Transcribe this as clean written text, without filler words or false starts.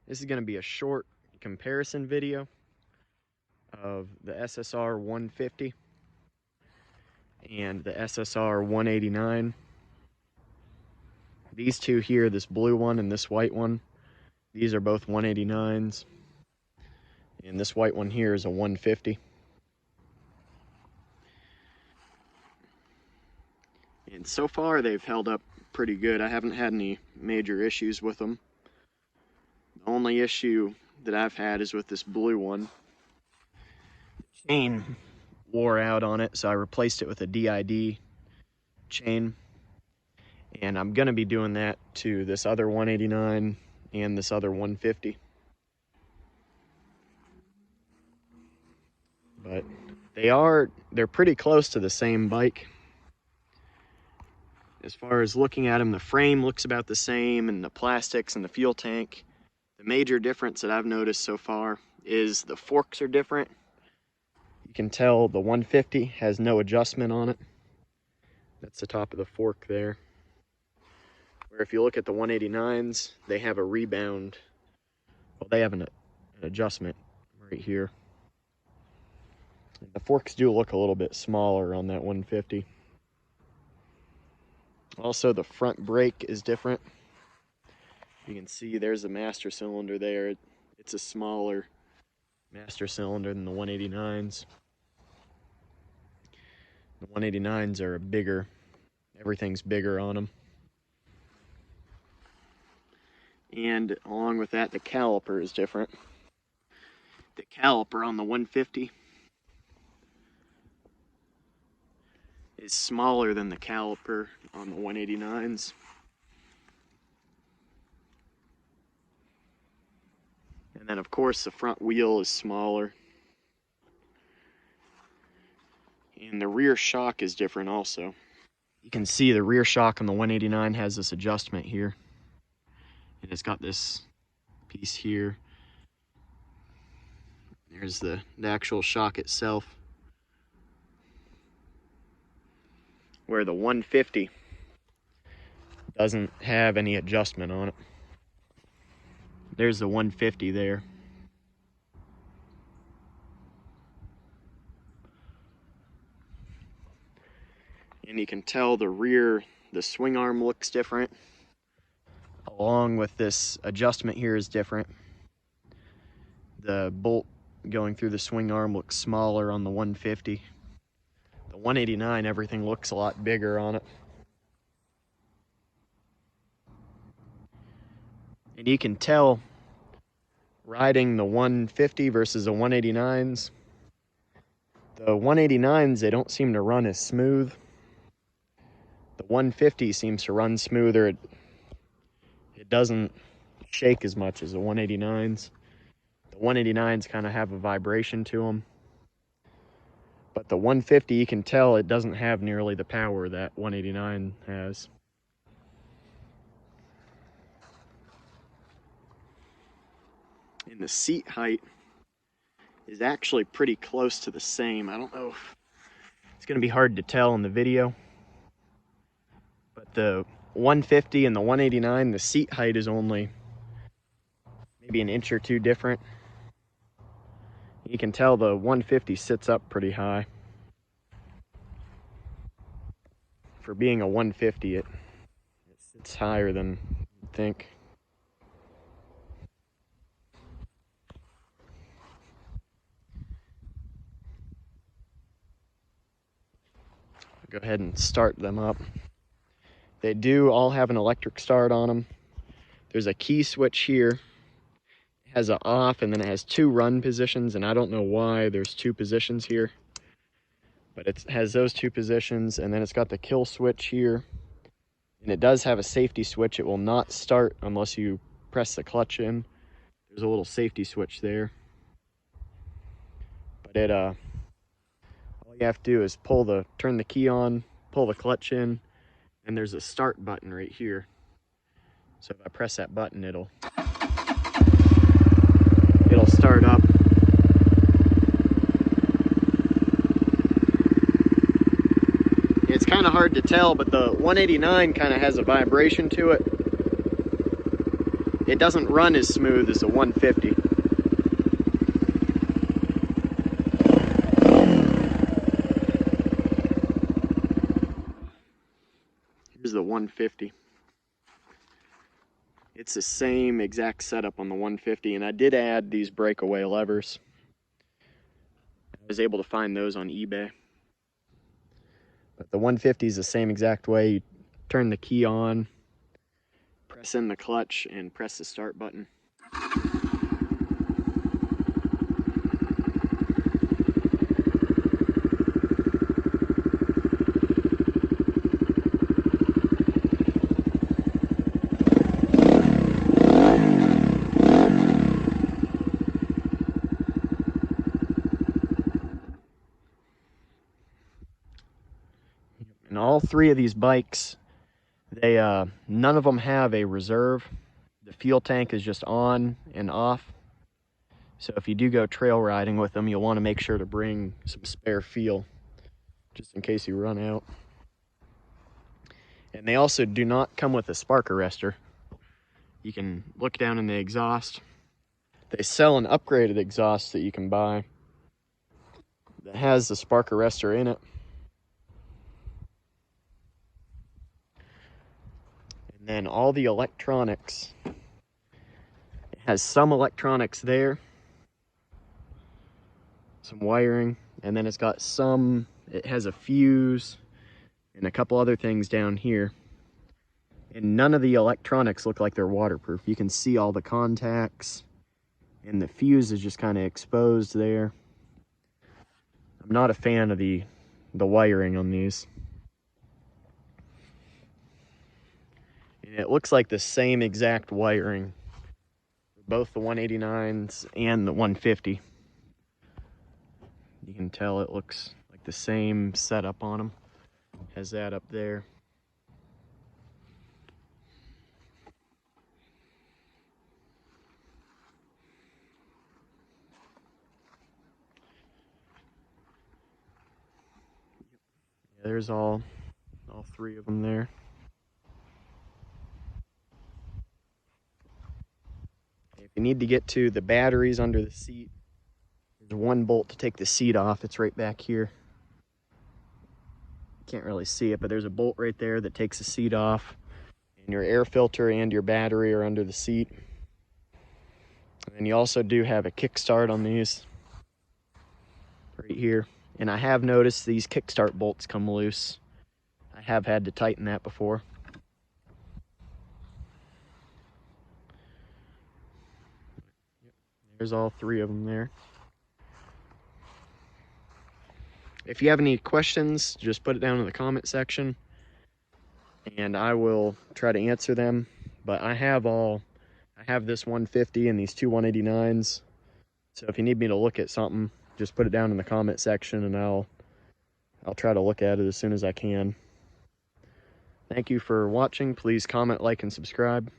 This is going to be a short comparison video of the Ssr150 and the Ssr189. These two here, this blue one and this white one, these are both 189s. And this white one here is a 150. And so far they've held up pretty good. I haven't had any major issues with them. The only issue that I've had is with this blue one. The chain wore out on it, so I replaced it with a DID chain. And I'm going to be doing that to this other 189 and this other 150. But they're pretty close to the same bike. As far as looking at them, the frame looks about the same, and the plastics and the fuel tank. The major difference that I've noticed so far is the forks are different. You can tell the 150 has no adjustment on it. That's the top of the fork there. Where if you look at the 189s, they have a rebound. Well, they have an adjustment right here. And the forks do look a little bit smaller on that 150. Also, the front brake is different. You can see there's a master cylinder there. It's a smaller master cylinder than the 189s. The 189s are bigger. Everything's bigger on them. And along with that, the caliper is different. The caliper on the 150 is smaller than the caliper on the 189s. And then of course the front wheel is smaller. And the rear shock is different also. You can see the rear shock on the 189 has this adjustment here. And it's got this piece here. There's the actual shock itself. Where the 150 doesn't have any adjustment on it. There's the 150 there. And you can tell the rear, the swing arm looks different. Along with this adjustment here is different. The bolt going through the swing arm looks smaller on the 150. The 189, everything looks a lot bigger on it. And you can tell riding the 150 versus the 189s. The 189s, they don't seem to run as smooth. The 150 seems to run smoother. It doesn't shake as much as the 189s. The 189s kind of have a vibration to them. But the 150, you can tell it doesn't have nearly the power that 189 has. And the seat height is actually pretty close to the same. I don't know if it's going to be hard to tell in the video. But the 150 and the 189, the seat height is only maybe an inch or two different. You can tell the 150 sits up pretty high. For being a 150, it sits higher than you'd think. I'll go ahead and start them up. They do all have an electric start on them. There's a key switch here. Has an off, and then it has two run positions, and I don't know why there's two positions here, but it has those two positions. And then it's got the kill switch here, and it does have a safety switch. It will not start unless you press the clutch in. There's a little safety switch there, but all you have to do is turn the key on, pull the clutch in, and there's a start button right here. So if I press that button, it'll start up. It's kind of hard to tell, but the 189 kind of has a vibration to it. it doesn't run as smooth as the 150. Here's the 150. It's the same exact setup on the 150, and I did add these breakaway levers. I was able to find those on eBay. But the 150 is the same exact way. You turn the key on, press in the clutch, and press the start button. And all three of these bikes, none of them have a reserve. The fuel tank is just on and off. So if you do go trail riding with them, you'll want to make sure to bring some spare fuel, just in case you run out. And they also do not come with a spark arrestor. You can look down in the exhaust. They sell an upgraded exhaust that you can buy that has the spark arrestor in it. And then all the electronics, it has some electronics there, some wiring, and then it's got some, it has a fuse and a couple other things down here. And none of the electronics look like they're waterproof. You can see all the contacts, and the fuse is just kind of exposed there. I'm not a fan of the wiring on these. And it looks like the same exact wiring for both the 189s and the 150. You can tell it looks like the same setup on them. Has that up there. Yeah, there's all three of them there. If you need to get to the batteries under the seat, there's one bolt to take the seat off. It's right back here. Can't really see it, but there's a bolt right there that takes the seat off. And your air filter and your battery are under the seat. And you also do have a kickstart on these right here. And I have noticed these kickstart bolts come loose. I have had to tighten that before. There's all three of them there. If you have any questions, just put it down in the comment section and I will try to answer them. But I have this 150 and these two 189s. So if you need me to look at something, just put it down in the comment section and I'll try to look at it as soon as I can. Thank you for watching. Please comment, like, and subscribe.